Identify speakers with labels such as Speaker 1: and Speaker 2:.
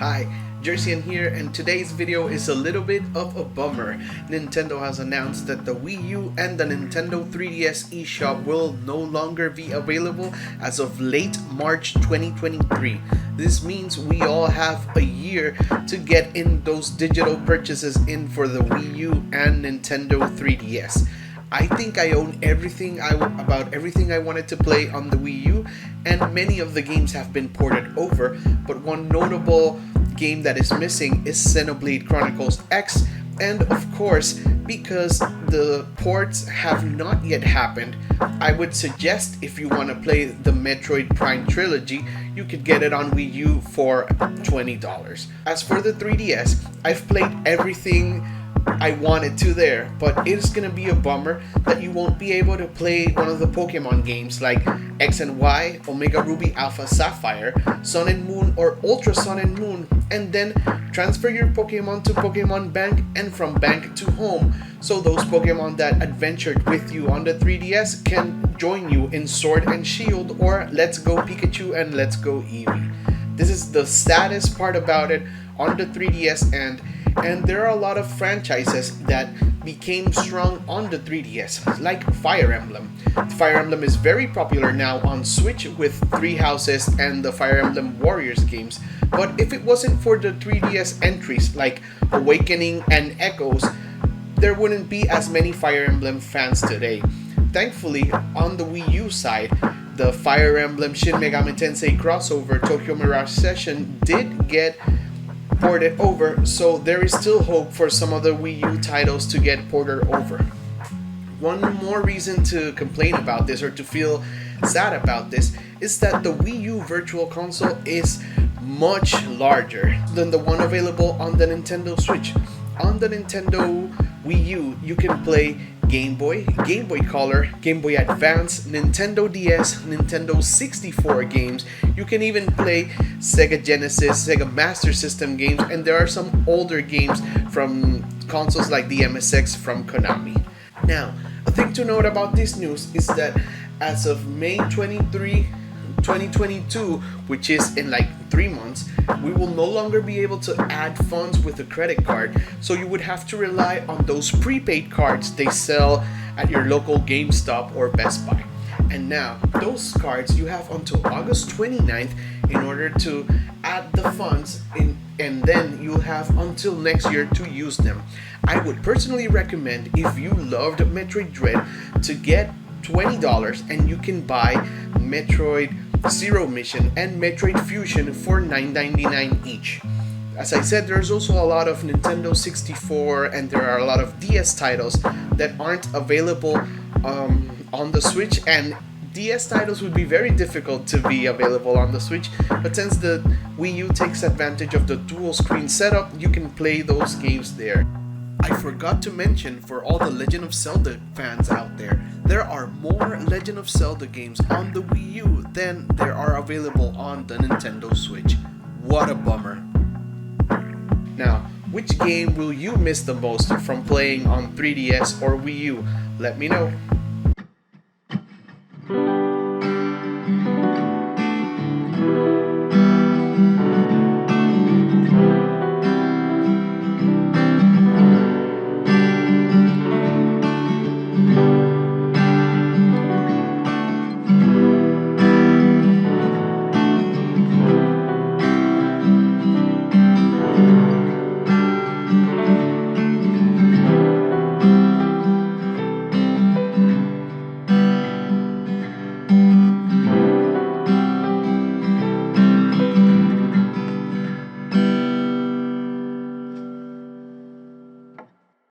Speaker 1: Hi, Jersian here, and today's video is a little bit of a bummer. Nintendo has announced that the Wii U and the Nintendo 3DS eShop will no longer be available as of late March 2023. This means we all have a year to get in those digital purchases in for the Wii U and Nintendo 3DS. I think I own about everything I wanted to play on the Wii U, and many of the games have been ported over, but one notable game that is missing is Xenoblade Chronicles X, and of course, because the ports have not yet happened, I would suggest if you want to play the Metroid Prime trilogy, you could get it on Wii U for $20. As for the 3DS, I've played everything I wanted to there, but it's gonna be a bummer that you won't be able to play one of the Pokemon games like X and Y, Omega Ruby Alpha Sapphire, Sun and Moon, or Ultra Sun and Moon, and then transfer your Pokemon to Pokemon Bank and from Bank to Home, so those Pokemon that adventured with you on the 3DS can join you in Sword and Shield or Let's Go Pikachu and Let's Go Eevee. This is the saddest part about it on the 3DS and there are a lot of franchises that became strong on the 3DS, like Fire Emblem. Fire Emblem is very popular now on Switch with Three Houses and the Fire Emblem Warriors games, but if it wasn't for the 3DS entries like Awakening and Echoes, there wouldn't be as many Fire Emblem fans today. Thankfully, on the Wii U side, the Fire Emblem Shin Megami Tensei crossover Tokyo Mirage Session did get ported over, so there is still hope for some of the Wii U titles to get ported over. One more reason to complain about this or to feel sad about this is that the Wii U Virtual Console is much larger than the one available on the Nintendo Switch. On the Nintendo Wii U, you can play Game Boy, Game Boy Color, Game Boy Advance, Nintendo DS, Nintendo 64 games. You can even play Sega Genesis, Sega Master System games, and there are some older games from consoles like the MSX from Konami. Now, a thing to note about this news is that as of May 23, 2022, which is in like 3 months, we will no longer be able to add funds with a credit card, so you would have to rely on those prepaid cards they sell at your local GameStop or Best Buy. And now, those cards you have until August 29th in order to add the funds in, and then you'll have until next year to use them. I would personally recommend, if you loved Metroid Dread, to get $20 and you can buy Metroid Zero Mission and Metroid Fusion for $9.99 each. As I said, there's also a lot of Nintendo 64 and there are a lot of DS titles that aren't available on the Switch, and DS titles would be very difficult to be available on the Switch, but since the Wii U takes advantage of the dual screen setup, you can play those games there. I forgot to mention, for all the Legend of Zelda fans out there are more Legend of Zelda games on the Wii U than there are available on the Nintendo Switch. What a bummer. Now, which game will you miss the most from playing on 3DS or Wii U? Let me know.